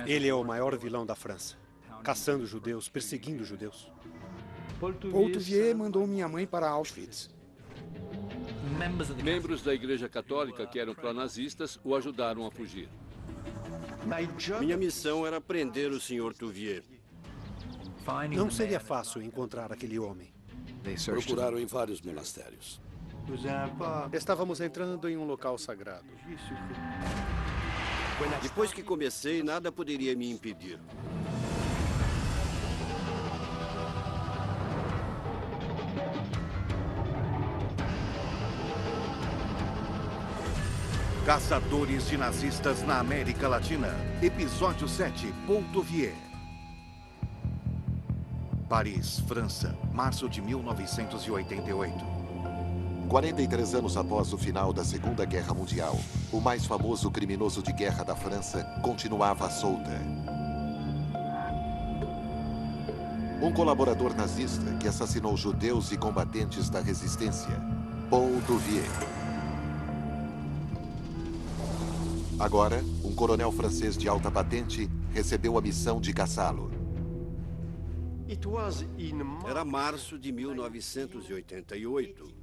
Ele é o maior vilão da França, caçando judeus, perseguindo judeus. Paul Touvier mandou minha mãe para Auschwitz. Membros da Igreja Católica que eram pró-nazistas o ajudaram a fugir. Minha missão era prender o Sr. Touvier. Não seria fácil encontrar aquele homem. Procuraram em vários monastérios. Estávamos entrando em um local sagrado. Depois que comecei, nada poderia me impedir. Caçadores de nazistas na América Latina. Episódio 7, Paul Touvier. Paris, França, março de 1988. 43 anos após o final da Segunda Guerra Mundial, o mais famoso criminoso de guerra da França continuava à solta. Um colaborador nazista que assassinou judeus e combatentes da resistência, Paul Touvier. Agora, um coronel francês de alta patente recebeu a missão de caçá-lo. Era março de 1988,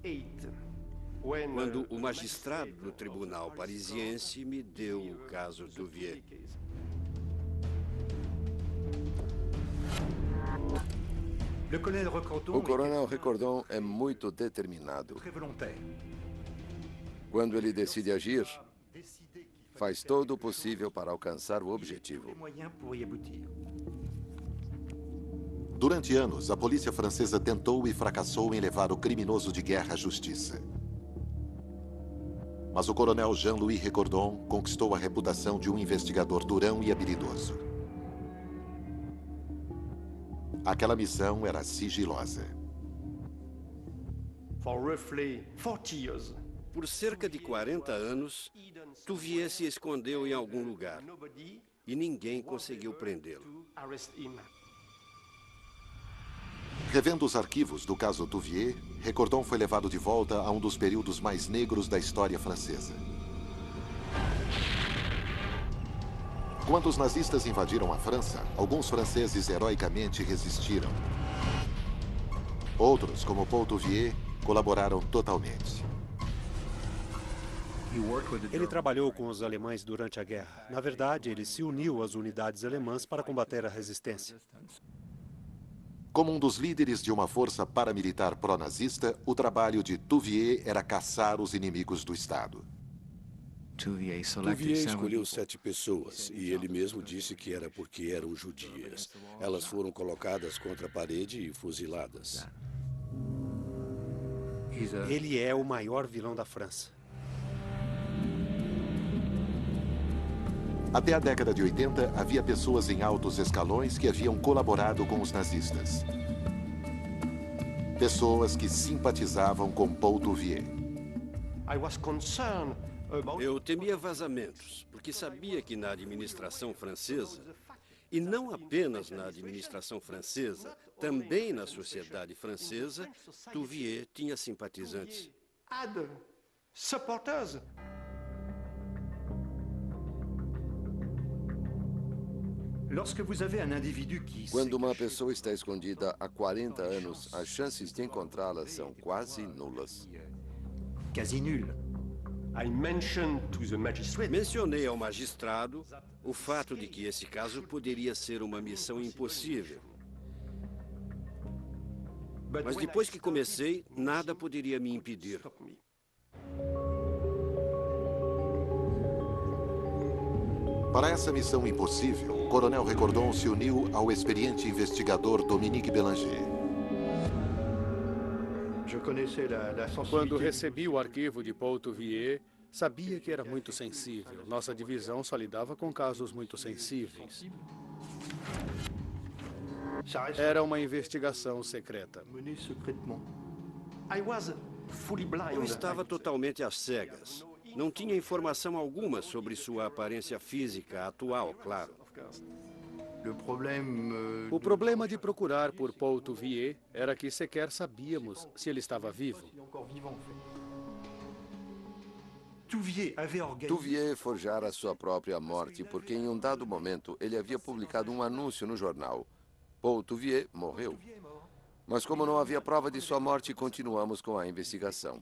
quando o magistrado do tribunal parisiense me deu o caso Touvier. O coronel Recordon é muito determinado. Quando ele decide agir, faz todo o possível para alcançar o objetivo. Durante anos, a polícia francesa tentou e fracassou em levar o criminoso de guerra à justiça. Mas o coronel Jean-Louis Recordon conquistou a reputação de um investigador durão e habilidoso. Aquela missão era sigilosa. Por cerca de 40 anos, Touvier se escondeu em algum lugar e ninguém conseguiu prendê-lo. Revendo os arquivos do caso Touvier, Recordon foi levado de volta a um dos períodos mais negros da história francesa. Quando os nazistas invadiram a França, alguns franceses heroicamente resistiram. Outros, como Paul Touvier, colaboraram totalmente. Ele trabalhou com os alemães durante a guerra. Na verdade, ele se uniu às unidades alemãs para combater a resistência. Como um dos líderes de uma força paramilitar pró-nazista, o trabalho de Touvier era caçar os inimigos do Estado. Touvier escolheu 7 pessoas e ele mesmo disse que era porque eram judias. Elas foram colocadas contra a parede e fuziladas. Ele é o maior vilão da França. Até a década de 80, havia pessoas em altos escalões que haviam colaborado com os nazistas. Pessoas que simpatizavam com Paul Touvier. Eu temia vazamentos, porque sabia que na administração francesa, e não apenas na administração francesa, também na sociedade francesa, Touvier tinha simpatizantes. Quando uma pessoa está escondida há 40 anos, as chances de encontrá-la são quase nulas. Mencionei ao magistrado o fato de que esse caso poderia ser uma missão impossível. Mas depois que comecei, nada poderia me impedir. Para essa missão impossível, o coronel Recordon se uniu ao experiente investigador Dominique Bélanger. Quando recebi o arquivo de Paul Touvier, sabia que era muito sensível. Nossa divisão só lidava com casos muito sensíveis. Era uma investigação secreta. Eu estava totalmente às cegas. Não tinha informação alguma sobre sua aparência física atual, claro. O problema de procurar por Paul Touvier era que sequer sabíamos se ele estava vivo. Touvier forjara sua própria morte porque em um dado momento ele havia publicado um anúncio no jornal. Paul Touvier morreu. Mas como não havia prova de sua morte, continuamos com a investigação.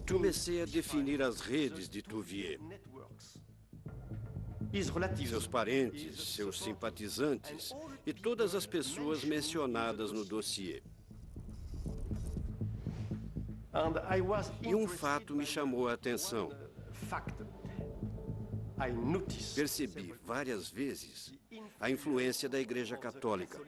Comecei a definir as redes de Touvier. Seus parentes, seus simpatizantes e todas as pessoas mencionadas no dossiê. E um fato me chamou a atenção. Percebi várias vezes a influência da Igreja Católica.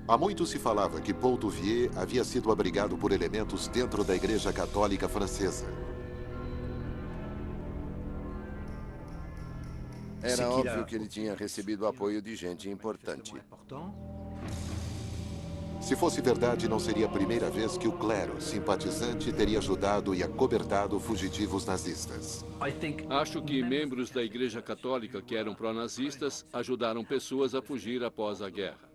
Há muito se falava que Paul Touvier havia sido abrigado por elementos dentro da Igreja Católica Francesa. Era óbvio que ele tinha recebido apoio de gente importante. Se fosse verdade, não seria a primeira vez que o clero simpatizante teria ajudado e acobertado fugitivos nazistas. Acho que membros da Igreja Católica que eram pró-nazistas ajudaram pessoas a fugir após a guerra.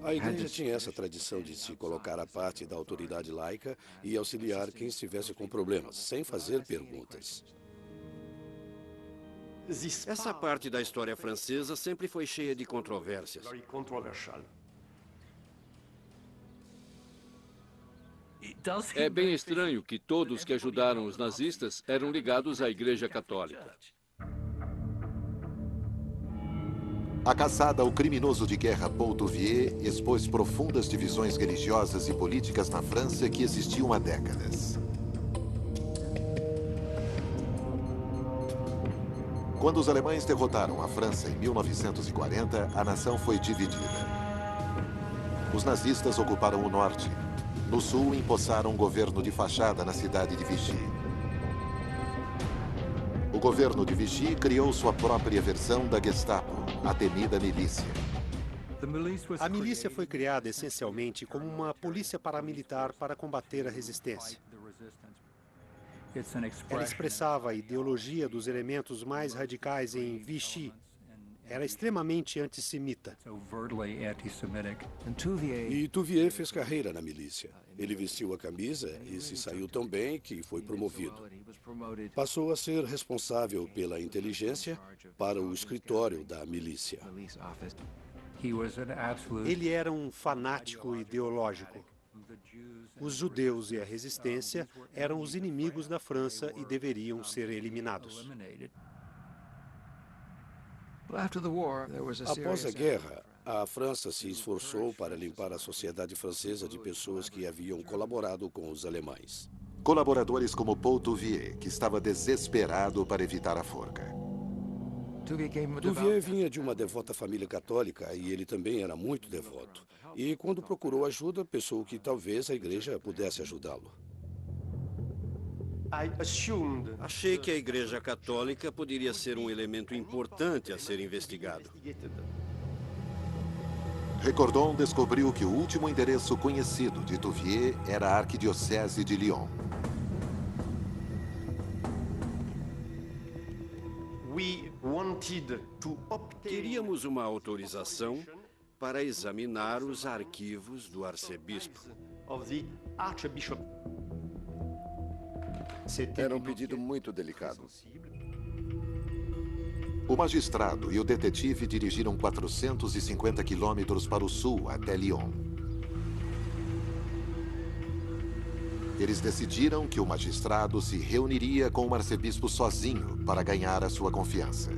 A igreja tinha essa tradição de se colocar à parte da autoridade laica e auxiliar quem estivesse com problemas, sem fazer perguntas. Essa parte da história francesa sempre foi cheia de controvérsias. É bem estranho que todos que ajudaram os nazistas eram ligados à Igreja Católica. A caçada ao criminoso de guerra Paul Touvier expôs profundas divisões religiosas e políticas na França que existiam há décadas. Quando os alemães derrotaram a França em 1940, a nação foi dividida. Os nazistas ocuparam o norte. No sul, empossaram um governo de fachada na cidade de Vichy. O governo de Vichy criou sua própria versão da Gestapo, a temida milícia. A milícia foi criada essencialmente como uma polícia paramilitar para combater a resistência. Ela expressava a ideologia dos elementos mais radicais em Vichy. Era extremamente antissemita. E Touvier fez carreira na milícia. Ele vestiu a camisa e se saiu tão bem que foi promovido. Passou a ser responsável pela inteligência para o escritório da milícia. Ele era um fanático ideológico. Os judeus e a resistência eram os inimigos da França e deveriam ser eliminados. Após a guerra, a França se esforçou para limpar a sociedade francesa de pessoas que haviam colaborado com os alemães. Colaboradores como Paul Touvier, que estava desesperado para evitar a forca. Touvier vinha de uma devota família católica e ele também era muito devoto. E quando procurou ajuda, pensou que talvez a igreja pudesse ajudá-lo. Achei que a Igreja Católica poderia ser um elemento importante a ser investigado. Recordon descobriu que o último endereço conhecido de Touvier era a Arquidiocese de Lyon. Queríamos uma autorização para examinar os arquivos do arcebispo. Era um pedido muito delicado. O magistrado e o detetive dirigiram 450 quilômetros para o sul, até Lyon. Eles decidiram que o magistrado se reuniria com o arcebispo sozinho para ganhar a sua confiança.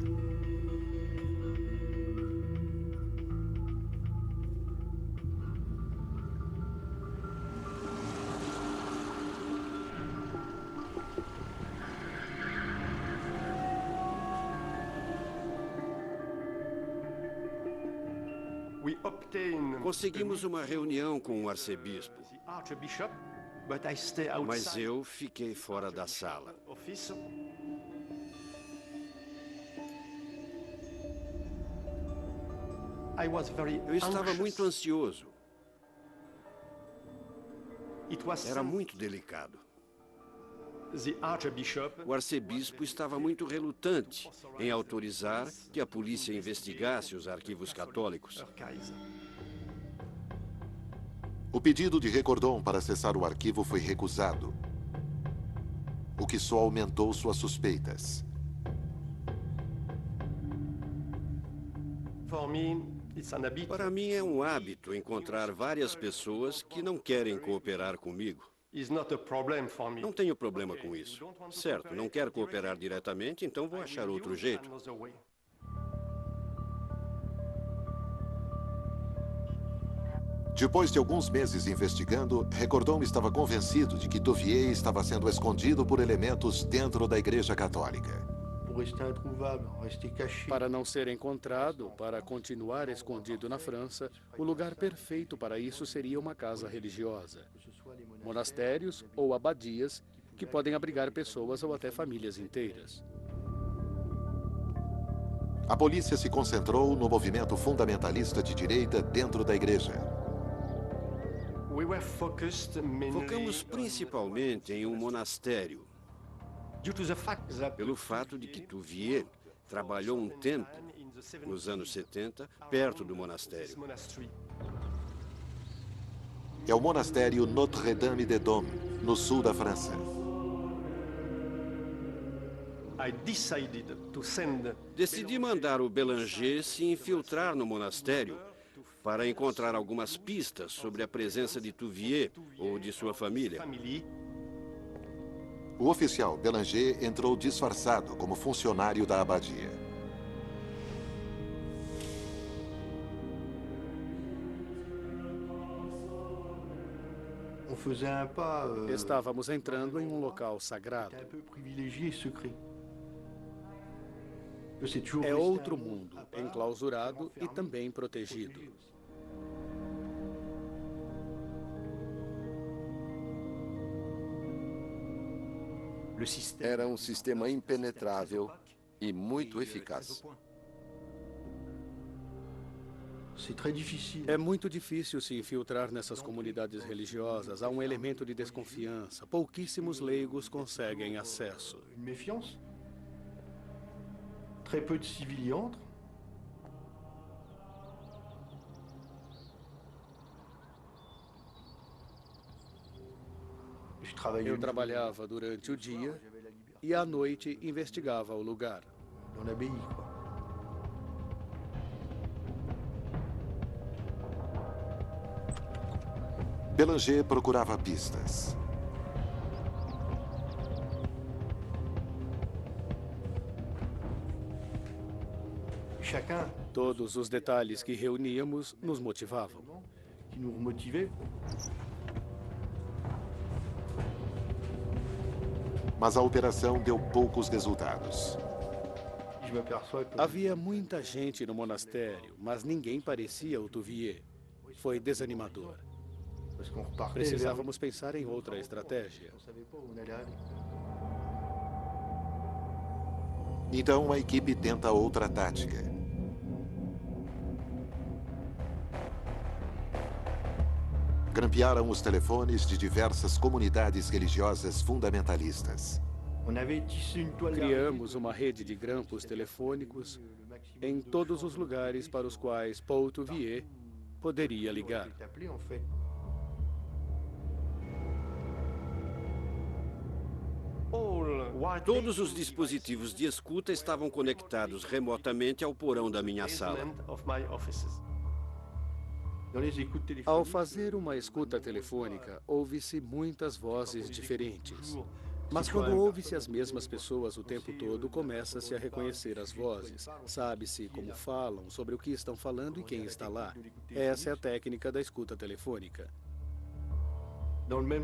Conseguimos uma reunião com o arcebispo, mas eu fiquei fora da sala. Eu estava muito ansioso. Era muito delicado. O arcebispo estava muito relutante em autorizar que a polícia investigasse os arquivos católicos. O pedido de Recordon para acessar o arquivo foi recusado, o que só aumentou suas suspeitas. Para mim é um hábito encontrar várias pessoas que não querem cooperar comigo. Não tenho problema com isso. Certo, não quero cooperar diretamente, então vou achar outro jeito. Depois de alguns meses investigando, Recordon estava convencido de que Touvier estava sendo escondido por elementos dentro da Igreja Católica. Para não ser encontrado, para continuar escondido na França, o lugar perfeito para isso seria uma casa religiosa. Monastérios ou abadias que podem abrigar pessoas ou até famílias inteiras. A polícia se concentrou no movimento fundamentalista de direita dentro da igreja. Focamos principalmente em um monastério, pelo fato de que Touvier trabalhou um tempo, nos anos 70, perto do monastério. É o monastério Notre-Dame-des-Doms, no sul da França. Decidi mandar o Bélanger se infiltrar no monastério para encontrar algumas pistas sobre a presença de Touvier ou de sua família. O oficial Bélanger entrou disfarçado como funcionário da abadia. Estávamos entrando em um local sagrado. É outro mundo, enclausurado e também protegido. Era um sistema impenetrável e muito eficaz. É muito difícil se infiltrar nessas comunidades religiosas. Há um elemento de desconfiança. Pouquíssimos leigos conseguem acesso. Très peu de civils y entrent. Eu trabalhava durante o dia e à noite investigava o lugar. Bélanger procurava pistas. Todos os detalhes que reuníamos nos motivavam. Mas a operação deu poucos resultados. Havia muita gente no monastério, mas ninguém parecia o Touvier. Foi desanimador. Precisávamos pensar em outra estratégia. Então a equipe tenta outra tática. Grampearam os telefones de diversas comunidades religiosas fundamentalistas. Criamos uma rede de grampos telefônicos em todos os lugares para os quais Paul Touvier poderia ligar. Todos os dispositivos de escuta estavam conectados remotamente ao porão da minha sala. Ao fazer uma escuta telefônica, ouve-se muitas vozes diferentes. Mas quando ouve-se as mesmas pessoas o tempo todo, começa-se a reconhecer as vozes. Sabe-se como falam, sobre o que estão falando e quem está lá. Essa é a técnica da escuta telefônica.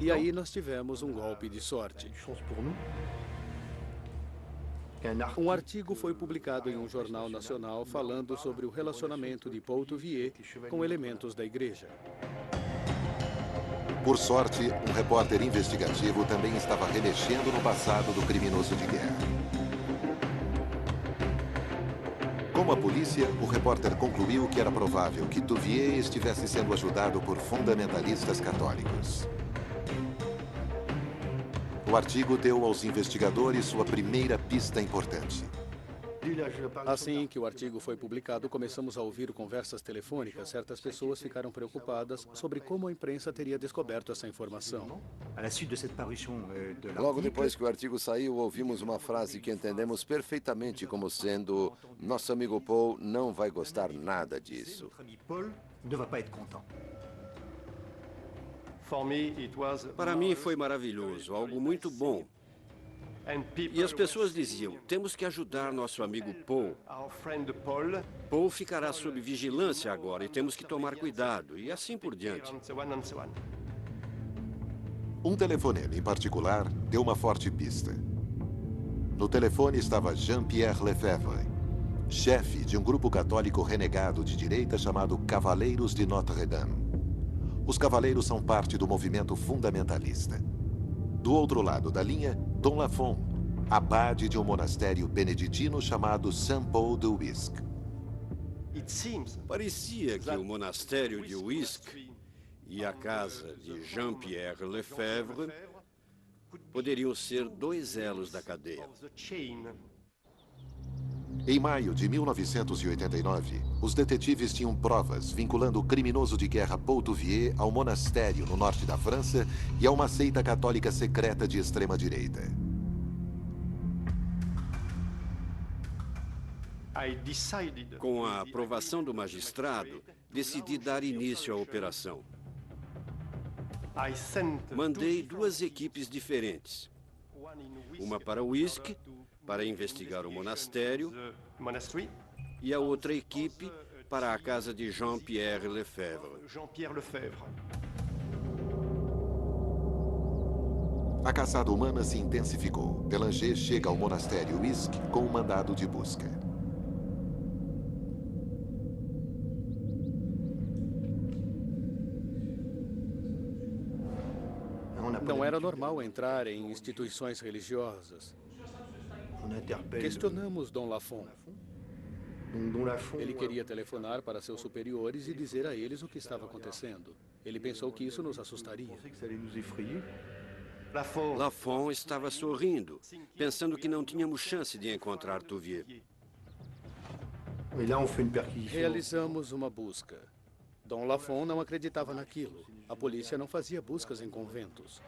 E aí nós tivemos um golpe de sorte. Um artigo foi publicado em um jornal nacional falando sobre o relacionamento de Paul Touvier com elementos da igreja. Por sorte, um repórter investigativo também estava remexendo no passado do criminoso de guerra. Como a polícia, o repórter concluiu que era provável que Touvier estivesse sendo ajudado por fundamentalistas católicos. O artigo deu aos investigadores sua primeira pista importante. Assim que o artigo foi publicado, começamos a ouvir conversas telefônicas. Certas pessoas ficaram preocupadas sobre como a imprensa teria descoberto essa informação. Logo depois que o artigo saiu, ouvimos uma frase que entendemos perfeitamente como sendo: nosso amigo Paul não vai gostar nada disso. Para mim foi maravilhoso, algo muito bom. E as pessoas diziam, temos que ajudar nosso amigo Paul. Paul ficará sob vigilância agora e temos que tomar cuidado, e assim por diante. Um telefonema em particular deu uma forte pista. No telefone estava Jean-Pierre Lefebvre, chefe de um grupo católico renegado de direita chamado Cavaleiros de Notre-Dame. Os cavaleiros são parte do movimento fundamentalista. Do outro lado da linha, Dom Lafont, abade de um monastério beneditino chamado Saint-Paul-de-Uisque. Parecia que o monastério de Uisque e a casa de Jean-Pierre Lefebvre poderiam ser dois elos da cadeia. Em maio de 1989, os detetives tinham provas vinculando o criminoso de guerra Paul Touvier ao monastério no norte da França e a uma seita católica secreta de extrema-direita. Com a aprovação do magistrado, decidi dar início à operação. Mandei duas equipes diferentes. Uma para Uisque, para investigar o monastério, e a outra equipe para a casa de Jean-Pierre Lefebvre. A caçada humana se intensificou. Bélanger chega ao monastério Uisque com um mandado de busca. Não era normal entrar em instituições religiosas. Questionamos Dom Lafont. Ele queria telefonar para seus superiores e dizer a eles o que estava acontecendo. Ele pensou que isso nos assustaria. Lafont estava sorrindo, pensando que não tínhamos chance de encontrar Touvier. Realizamos uma busca. Dom Lafont não acreditava naquilo. A polícia não fazia buscas em conventos.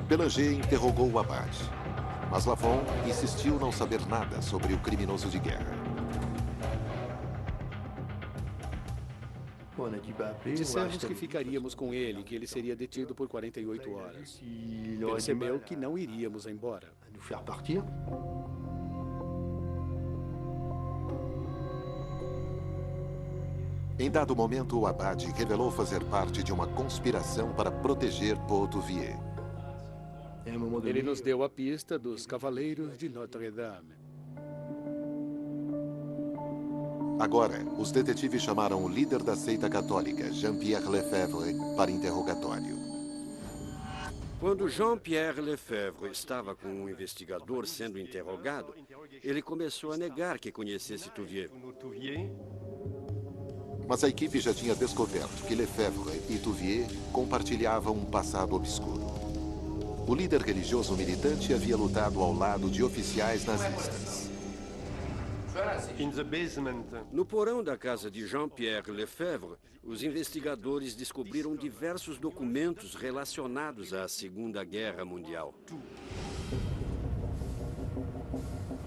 Bélanger interrogou o abade, mas Lafont insistiu não saber nada sobre o criminoso de guerra. Dissemos que ficaríamos com ele, que ele seria detido por 48 horas. Percebeu que não iríamos embora. Em dado momento, o abade revelou fazer parte de uma conspiração para proteger Paul Touvier. Ele nos deu a pista dos Cavaleiros de Notre-Dame. Agora, os detetives chamaram o líder da seita católica, Jean-Pierre Lefebvre, para interrogatório. Quando Jean-Pierre Lefebvre estava com um investigador sendo interrogado, ele começou a negar que conhecesse Touvier. Mas a equipe já tinha descoberto que Lefebvre e Touvier compartilhavam um passado obscuro. O líder religioso militante havia lutado ao lado de oficiais nazistas. No porão da casa de Jean-Pierre Lefebvre, os investigadores descobriram diversos documentos relacionados à Segunda Guerra Mundial.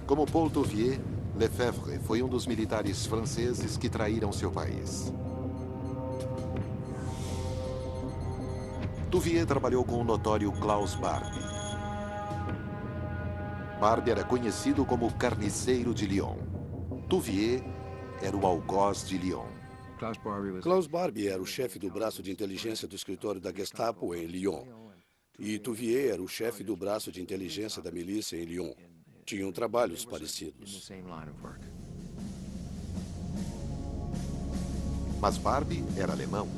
Como Paul Touvier, Lefebvre foi um dos militares franceses que traíram seu país. Touvier trabalhou com o notório Klaus Barbie. Barbie era conhecido como o carniceiro de Lyon. Touvier era o algoz de Lyon. Klaus Barbie era o chefe do braço de inteligência do escritório da Gestapo em Lyon. E Touvier era o chefe do braço de inteligência da milícia em Lyon. Tinham trabalhos parecidos. Mas Barbie era alemão.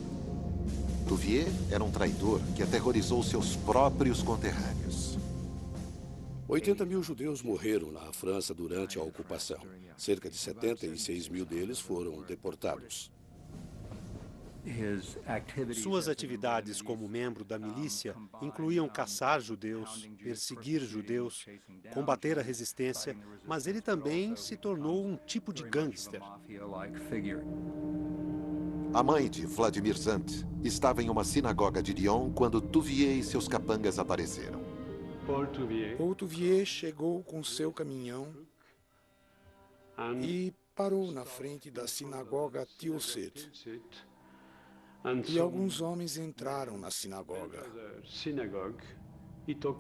Touvier era um traidor que aterrorizou seus próprios conterrâneos. 80 mil judeus morreram na França durante a ocupação. Cerca de 76 mil deles foram deportados. Suas atividades como membro da milícia incluíam caçar judeus, perseguir judeus, combater a resistência, mas ele também se tornou um tipo de gangster. A mãe de Vladimir Zant estava em uma sinagoga de Lyon quando Touvier e seus capangas apareceram. Paul Touvier chegou com seu caminhão e parou na frente da sinagoga Tilsit. E alguns homens entraram na sinagoga.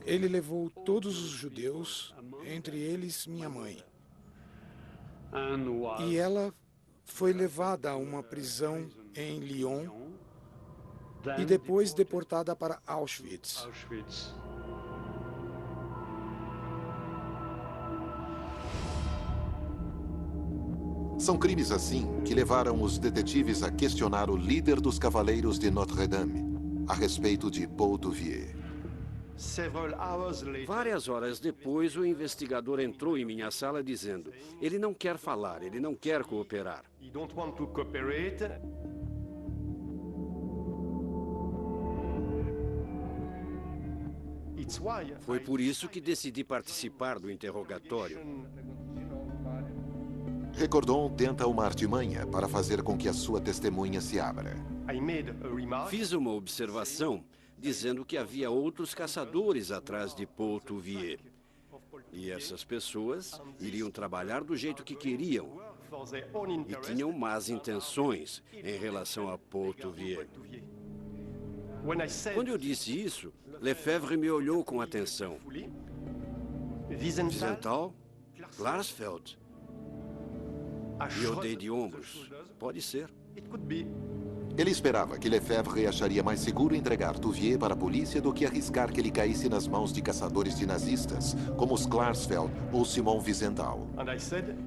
Ele levou todos os judeus, entre eles minha mãe. E ela foi levada a uma prisão em Lyon e depois deportada para Auschwitz. São crimes assim que levaram os detetives a questionar o líder dos Cavaleiros de Notre-Dame a respeito de Paul Touvier. Várias horas depois, o investigador entrou em minha sala dizendo: ele não quer falar, ele não quer cooperar. Foi por isso que decidi participar do interrogatório. Recordon tenta uma artimanha para fazer com que a sua testemunha se abra. Fiz uma observação dizendo que havia outros caçadores atrás de Paul Touvier. E essas pessoas iriam trabalhar do jeito que queriam e tinham más intenções em relação a Paul Touvier. Quando eu disse isso, Lefebvre me olhou com atenção. Wiesenthal? Klarsfeld? E eu dei de ombros. Pode ser. Ele esperava que Lefebvre acharia mais seguro entregar Touvier para a polícia do que arriscar que ele caísse nas mãos de caçadores de nazistas, como os Klarsfeld ou Simon Wiesenthal.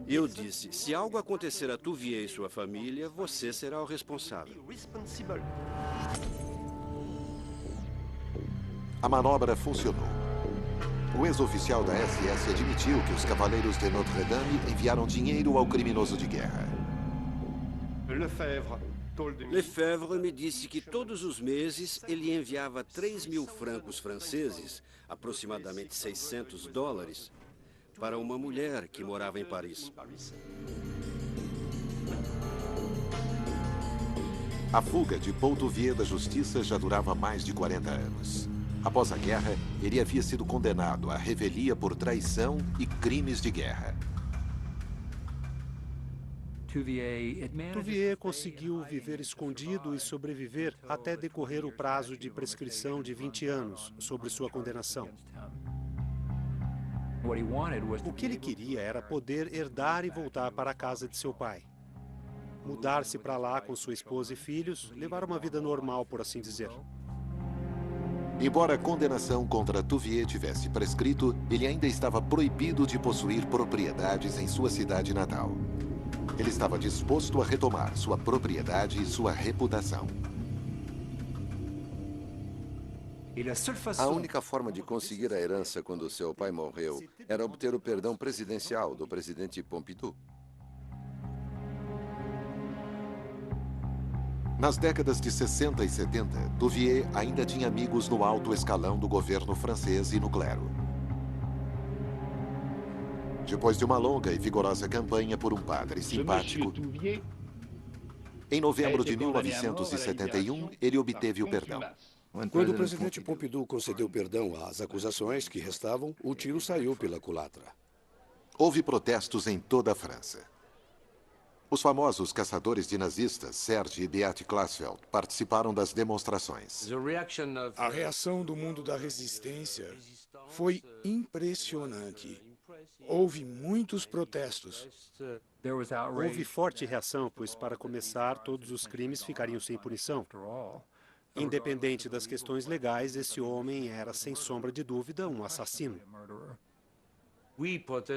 Eu disse, se algo acontecer a Touvier e sua família, você será o responsável. A manobra funcionou. O ex-oficial da SS admitiu que os Cavaleiros de Notre-Dame enviaram dinheiro ao criminoso de guerra. Lefebvre me disse que todos os meses ele enviava 3.000 francos franceses, aproximadamente $600, para uma mulher que morava em Paris. A fuga de Paul Touvier da justiça já durava mais de 40 anos. Após a guerra, ele havia sido condenado à revelia por traição e crimes de guerra. Touvier conseguiu viver escondido e sobreviver até decorrer o prazo de prescrição de 20 anos sobre sua condenação. O que ele queria era poder herdar e voltar para a casa de seu pai. Mudar-se para lá com sua esposa e filhos, levar uma vida normal, por assim dizer. Embora a condenação contra Touvier tivesse prescrito, ele ainda estava proibido de possuir propriedades em sua cidade natal. Ele estava disposto a retomar sua propriedade e sua reputação. A única forma de conseguir a herança quando seu pai morreu era obter o perdão presidencial do presidente Pompidou. Nas décadas de 60 e 70, Touvier ainda tinha amigos no alto escalão do governo francês e no clero. Depois de uma longa e vigorosa campanha por um padre simpático, em novembro de 1971, ele obteve o perdão. Quando o presidente Pompidou concedeu perdão às acusações que restavam, o tiro saiu pela culatra. Houve protestos em toda a França. Os famosos caçadores de nazistas, Serge e Beate Klarsfeld, participaram das demonstrações. A reação do mundo da resistência foi impressionante. Houve muitos protestos. Houve forte reação, pois, para começar, todos os crimes ficariam sem punição. Independente das questões legais, esse homem era, sem sombra de dúvida, um assassino.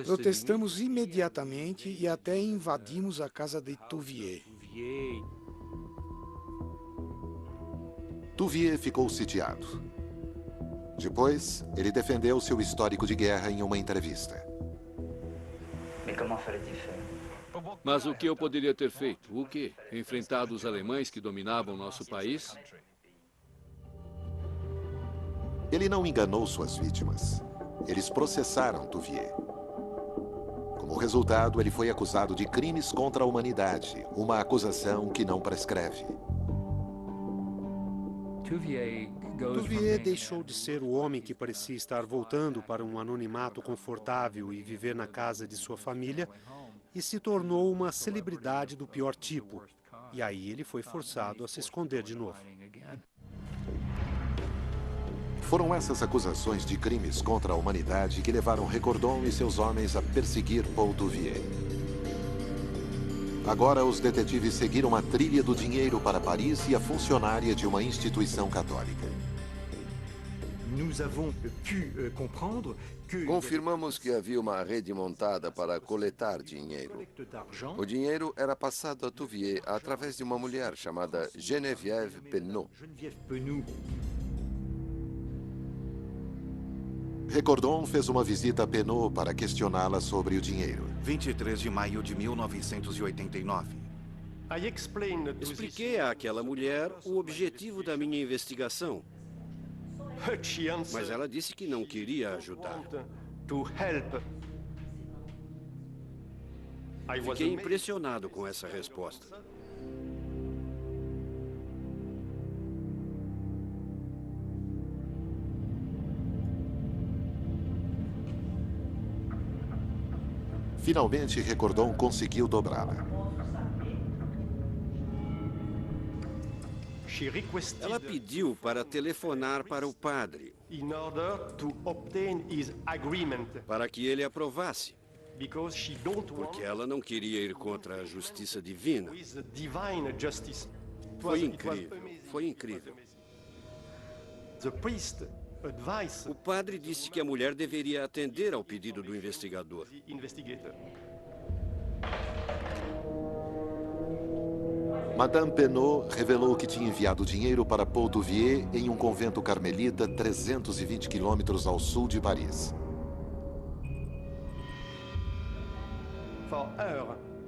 Protestamos imediatamente e até invadimos a casa de Touvier. Touvier ficou sitiado. Depois, ele defendeu seu histórico de guerra em uma entrevista. Mas o que eu poderia ter feito? O quê? Enfrentado os alemães que dominavam nosso país? Ele não enganou suas vítimas. Eles processaram Touvier. Como resultado, ele foi acusado de crimes contra a humanidade, uma acusação que não prescreve. Touvier deixou de ser o homem que parecia estar voltando para um anonimato confortável e viver na casa de sua família e se tornou uma celebridade do pior tipo. E aí ele foi forçado a se esconder de novo. Foram essas acusações de crimes contra a humanidade que levaram Recordon e seus homens a perseguir Paul Touvier. Agora, os detetives seguiram a trilha do dinheiro para Paris e a funcionária de uma instituição católica. Confirmamos que havia uma rede montada para coletar dinheiro. O dinheiro era passado a Touvier através de uma mulher chamada Geneviève Penot. Recordon fez uma visita a Penot para questioná-la sobre o dinheiro. 23 de maio de 1989. Expliquei àquela mulher o objetivo da minha investigação. Mas ela disse que não queria ajudar. Fiquei impressionado com essa resposta. Finalmente, Recordon conseguiu dobrá-la. Ela pediu para telefonar para o padre, para que ele aprovasse, porque ela não queria ir contra a justiça divina. Foi incrível, foi incrível. O padre disse que a mulher deveria atender ao pedido do investigador. Madame Penot revelou que tinha enviado dinheiro para Paul Touvier em um convento carmelita 320 quilômetros ao sul de Paris.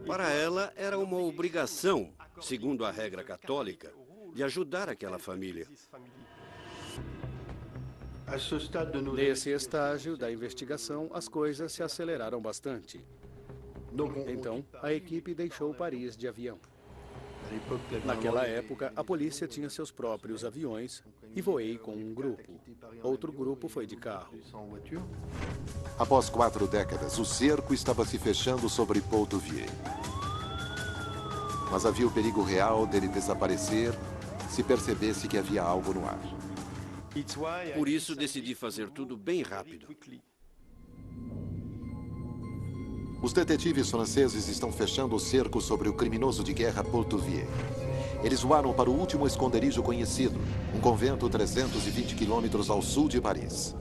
Para ela, era uma obrigação, segundo a regra católica, de ajudar aquela família. Nesse estágio da investigação, as coisas se aceleraram bastante. Então, a equipe deixou Paris de avião. Naquela época, a polícia tinha seus próprios aviões e voei com um grupo. Outro grupo foi de carro. Após 4 décadas, o cerco estava se fechando sobre Paul Touvier. Mas havia o perigo real dele desaparecer se percebesse que havia algo no ar. Por isso, decidi fazer tudo bem rápido. Os detetives franceses estão fechando o cerco sobre o criminoso de guerra Paul Touvier. Eles voaram para o último esconderijo conhecido, um convento 320 quilômetros ao sul de Paris.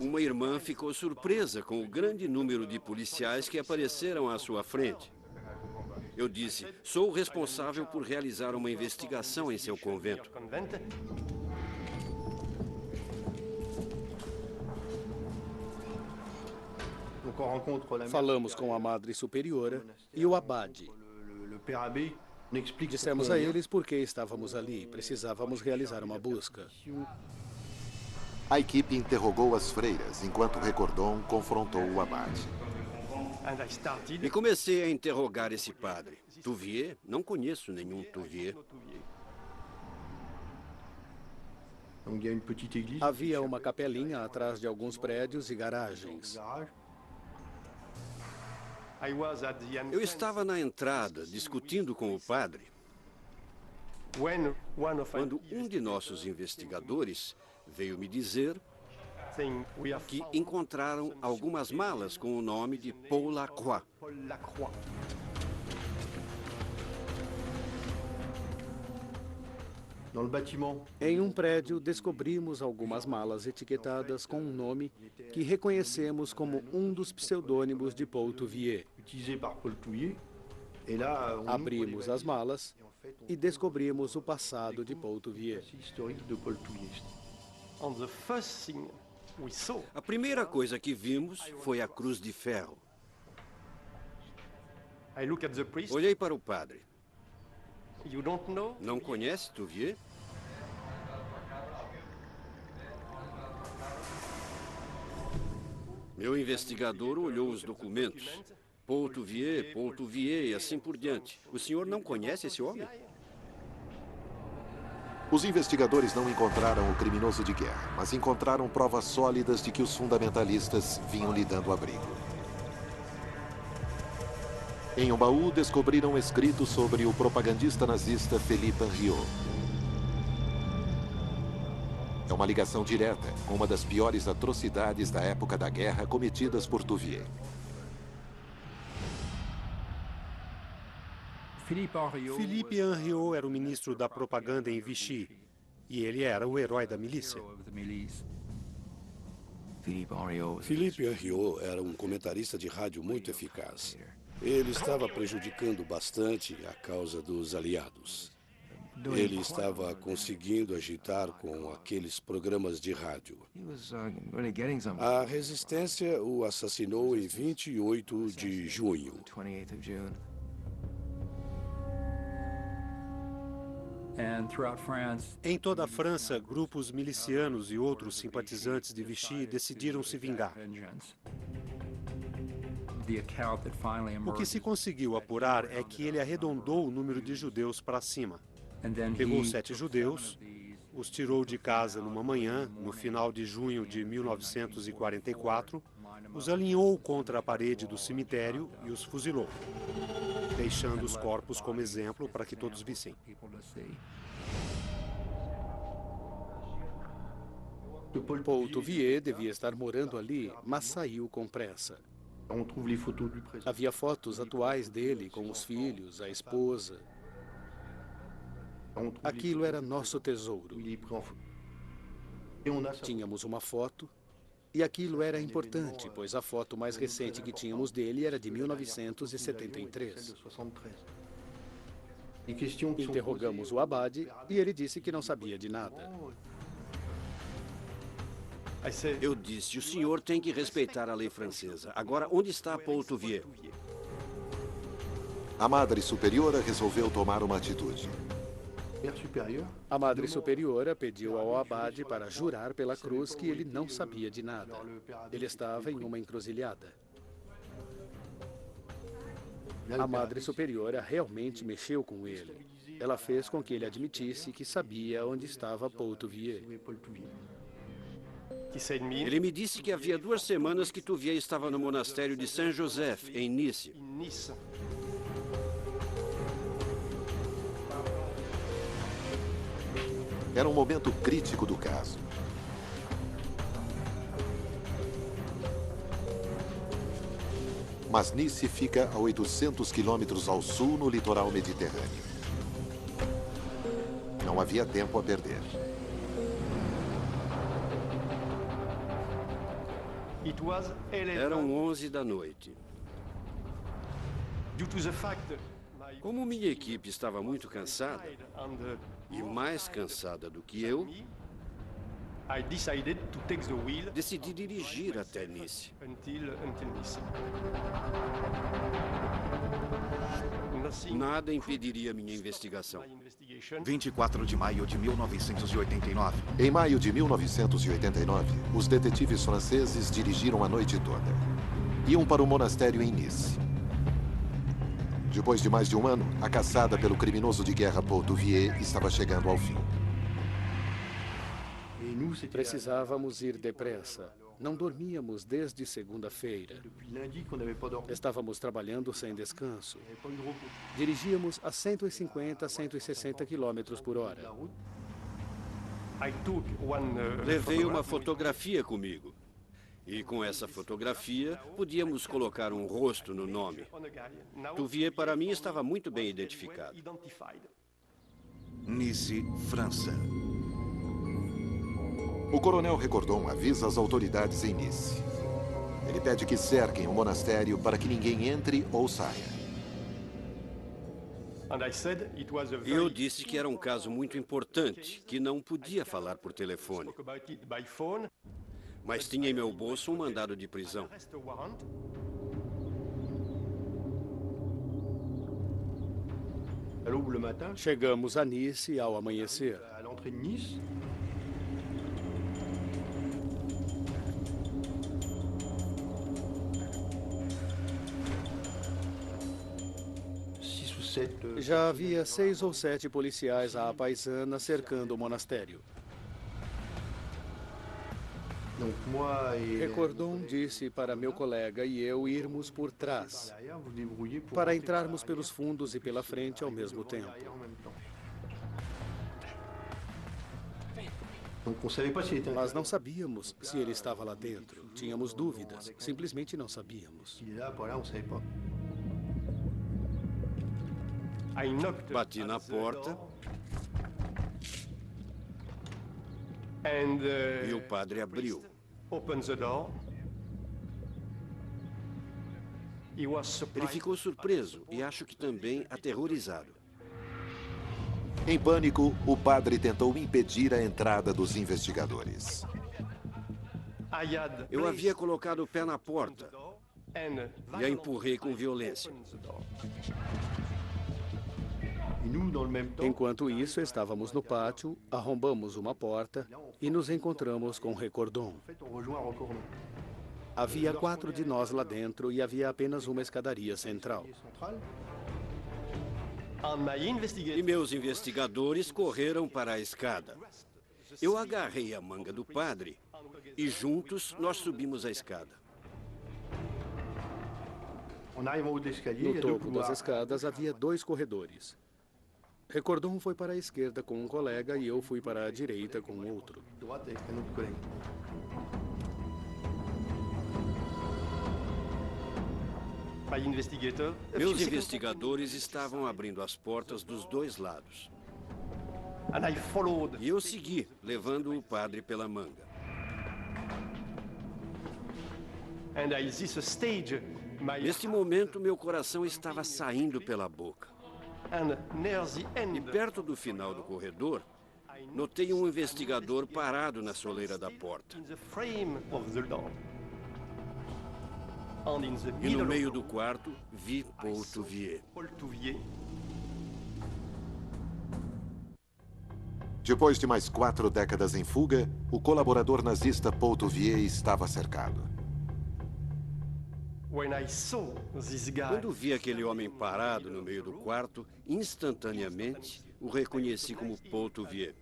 Uma irmã ficou surpresa com o grande número de policiais que apareceram à sua frente. Eu disse, sou responsável por realizar uma investigação em seu convento. Falamos com a Madre Superiora e o Abade. Dissemos a eles por que estávamos ali. Precisávamos realizar uma busca. A equipe interrogou as freiras, enquanto Recordon confrontou o abade. E comecei a interrogar esse padre. Touvier? Não conheço nenhum Touvier. Havia uma capelinha atrás de alguns prédios e garagens. Eu estava na entrada, discutindo com o padre, quando um de nossos investigadores veio me dizer que encontraram algumas malas com o nome de Paul Lacroix. Em um prédio, descobrimos algumas malas etiquetadas com um nome que reconhecemos como um dos pseudônimos de Paul Touvier. Abrimos as malas e descobrimos o passado de Paul Touvier. A primeira coisa que vimos foi a cruz de ferro. Olhei para o padre. Não conhece Touvier? Meu investigador olhou os documentos. Paul Touvier e assim por diante. O senhor não conhece esse homem? Os investigadores não encontraram o criminoso de guerra, mas encontraram provas sólidas de que os fundamentalistas vinham lhe dando abrigo. Em um baú, descobriram escrito sobre o propagandista nazista Philippe Henriot. É uma ligação direta com uma das piores atrocidades da época da guerra cometidas por Touvier. Philippe Henriot era o ministro da propaganda em Vichy, e ele era o herói da milícia. Philippe Henriot era um comentarista de rádio muito eficaz. Ele estava prejudicando bastante a causa dos aliados. Ele estava conseguindo agitar com aqueles programas de rádio. A resistência o assassinou em 28 de junho. Em toda a França, grupos milicianos e outros simpatizantes de Vichy decidiram se vingar. O que se conseguiu apurar é que ele arredondou o número de judeus para cima. Pegou 7 judeus, os tirou de casa numa manhã, no final de junho de 1944, os alinhou contra a parede do cemitério e os fuzilou, deixando os corpos como exemplo para que todos vissem. Paul Touvier devia estar morando ali, mas saiu com pressa. Havia fotos atuais dele com os filhos, a esposa. Aquilo era nosso tesouro. Tínhamos uma foto, e aquilo era importante, pois a foto mais recente que tínhamos dele era de 1973. Interrogamos o abade e ele disse que não sabia de nada. Eu disse, o senhor tem que respeitar a lei francesa. Agora, onde está Paul Touvier? A Madre Superiora resolveu tomar uma atitude. A Madre Superiora pediu ao abade para jurar pela cruz que ele não sabia de nada. Ele estava em uma encruzilhada. A Madre Superiora realmente mexeu com ele. Ela fez com que ele admitisse que sabia onde estava Paul Touvier. Ele me disse que havia 2 semanas que Touvier estava no monastério de Saint-Joseph, em Nice. Era um momento crítico do caso. Mas Nice fica a 800 quilômetros ao sul, no litoral mediterrâneo. Não havia tempo a perder. Eram 11 da noite. Como minha equipe estava muito cansada, e mais cansada do que eu, decidi dirigir até Nice. Nada impediria minha investigação. 24 de maio de 1989. Em maio de 1989, os detetives franceses dirigiram a noite toda. Iam para o monastério em Nice. Depois de mais de um ano, a caçada pelo criminoso de guerra Paul Touvier estava chegando ao fim. Precisávamos ir depressa. Não dormíamos desde segunda-feira. Estávamos trabalhando sem descanso. Dirigíamos a 150 a 160 quilômetros por hora. Levei uma fotografia comigo. E com essa fotografia, podíamos colocar um rosto no nome. Touvier, para mim, estava muito bem identificado. Nice, França. O coronel Recordon avisa as autoridades em Nice. Ele pede que cerquem o monastério para que ninguém entre ou saia. Eu disse que era um caso muito importante, que não podia falar por telefone. mas tinha em meu bolso um mandado de prisão. Chegamos a Nice ao amanhecer. Já havia 6 ou 7 policiais à paisana cercando o monastério. Recordon disse para meu colega e eu irmos por trás, para entrarmos pelos fundos e pela frente ao mesmo tempo. Mas não sabíamos se ele estava lá dentro. Tínhamos dúvidas. Simplesmente não sabíamos. Bati na porta e o padre abriu. Ele ficou surpreso e acho que também aterrorizado. Em pânico, o padre tentou impedir a entrada dos investigadores. Eu havia colocado o pé na porta e a empurrei com violência. Enquanto isso, estávamos no pátio, arrombamos uma porta e nos encontramos com Recordon. Havia 4 de nós lá dentro e havia apenas uma escadaria central. E meus investigadores correram para a escada. Eu agarrei a manga do padre e juntos nós subimos a escada. No topo das escadas havia 2 corredores. Recordon foi para a esquerda com um colega e eu fui para a direita com outro. Meus investigadores estavam abrindo as portas dos 2 lados. E eu segui, levando o padre pela manga. Neste momento, meu coração estava saindo pela boca. E perto do final do corredor, notei um investigador parado na soleira da porta. E no meio do quarto, vi Paul Touvier. Depois de mais 4 décadas em fuga, o colaborador nazista Paul Touvier estava cercado. Quando vi aquele homem parado no meio do quarto, instantaneamente o reconheci como Paul Touvier.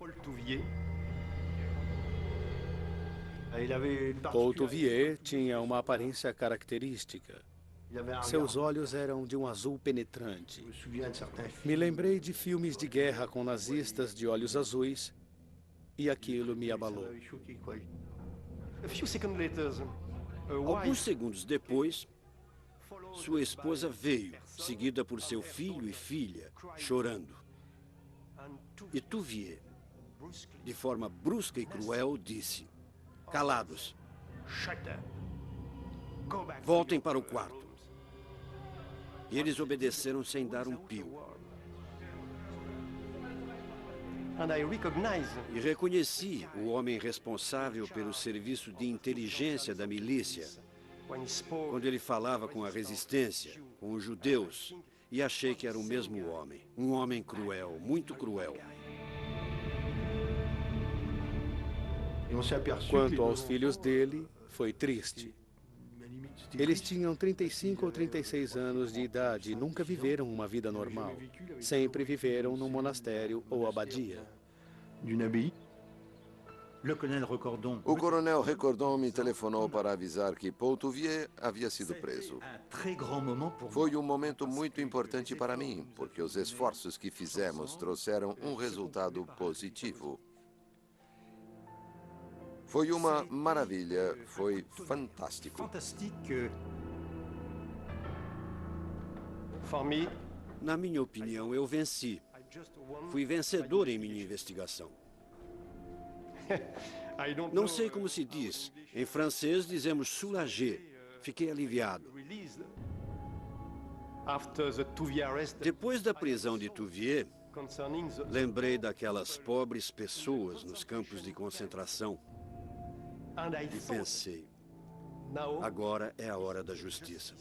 Paul Touvier tinha uma aparência característica. Seus olhos eram de um azul penetrante. Me lembrei de filmes de guerra com nazistas de olhos azuis e aquilo me abalou. Alguns segundos depois, sua esposa veio, seguida por seu filho e filha, chorando. E Touvier, de forma brusca e cruel, disse: "Calados. Voltem para o quarto." E eles obedeceram sem dar um pio. E reconheci o homem responsável pelo serviço de inteligência da milícia, quando ele falava com a resistência, com os judeus, e achei que era o mesmo homem. Um homem cruel, muito cruel. Quanto aos filhos dele, foi triste. Eles tinham 35 ou 36 anos de idade e nunca viveram uma vida normal. Sempre viveram num monastério ou abadia. O coronel Recordon me telefonou para avisar que Paul Touvier havia sido preso. Foi um momento muito importante para mim, porque os esforços que fizemos trouxeram um resultado positivo. Foi uma maravilha, foi fantástico. Na minha opinião, eu venci. Fui vencedor em minha investigação. Não sei como se diz. Em francês dizemos soulagé. Fiquei aliviado. Depois da prisão de Touvier, lembrei daquelas pobres pessoas nos campos de concentração. E pensei, agora é a hora da justiça.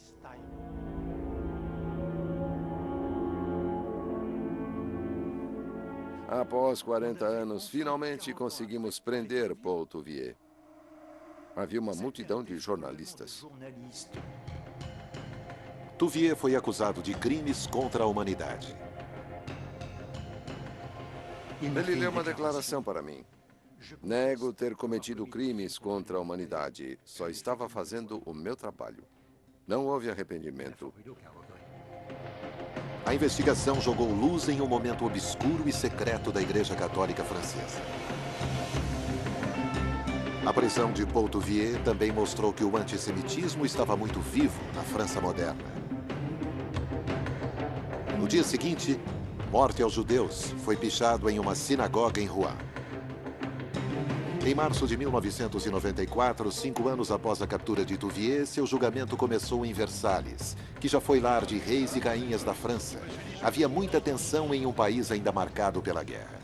Após 40 anos, finalmente conseguimos prender Paul Touvier. Havia uma multidão de jornalistas. Touvier foi acusado de crimes contra a humanidade. Ele leu uma declaração para mim. Nego ter cometido crimes contra a humanidade. Só estava fazendo o meu trabalho. Não houve arrependimento. A investigação jogou luz em um momento obscuro e secreto da Igreja Católica Francesa. A prisão de Paul Touvier também mostrou que o antissemitismo estava muito vivo na França moderna. No dia seguinte, morte aos judeus foi pichado em uma sinagoga em Rouen. Em março de 1994, 5 anos após a captura de Touvier, seu julgamento começou em Versalhes, que já foi lar de reis e rainhas da França. Havia muita tensão em um país ainda marcado pela guerra.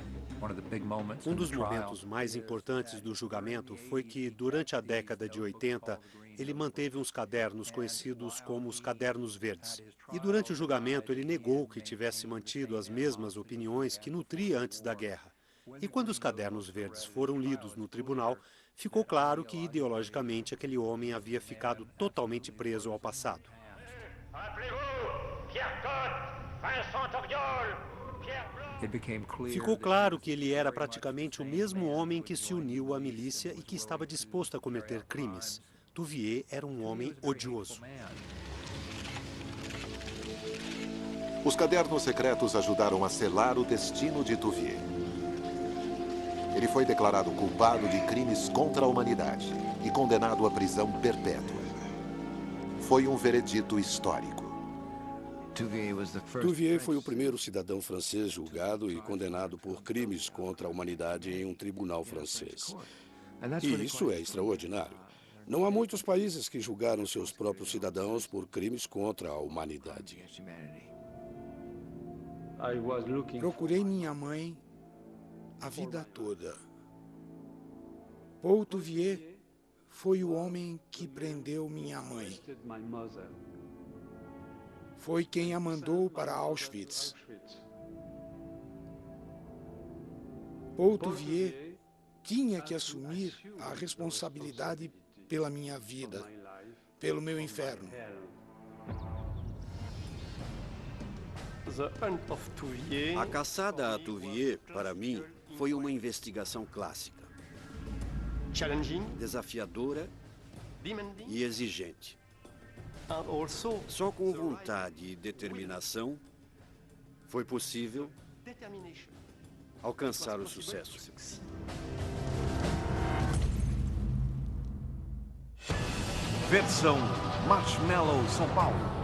Um dos momentos mais importantes do julgamento foi que, durante a década de 80, ele manteve uns cadernos conhecidos como os Cadernos Verdes. E durante o julgamento, ele negou que tivesse mantido as mesmas opiniões que nutria antes da guerra. E quando os Cadernos Verdes foram lidos no tribunal, ficou claro que, ideologicamente, aquele homem havia ficado totalmente preso ao passado. Ficou claro que ele era praticamente o mesmo homem que se uniu à milícia e que estava disposto a cometer crimes. Touvier era um homem odioso. Os cadernos secretos ajudaram a selar o destino de Touvier. Ele foi declarado culpado de crimes contra a humanidade e condenado à prisão perpétua. Foi um veredito histórico. Touvier foi o primeiro cidadão francês julgado e condenado por crimes contra a humanidade em um tribunal francês. E isso é extraordinário. Não há muitos países que julgaram seus próprios cidadãos por crimes contra a humanidade. Procurei minha mãe a vida toda. Paul Touvier foi o homem que prendeu minha mãe. Foi quem a mandou para Auschwitz. Paul Touvier tinha que assumir a responsabilidade pela minha vida, pelo meu inferno. A caçada a Touvier, para mim, foi uma investigação clássica. Desafiadora e exigente. Só com vontade e determinação foi possível alcançar o sucesso. Versão Marshmallow São Paulo.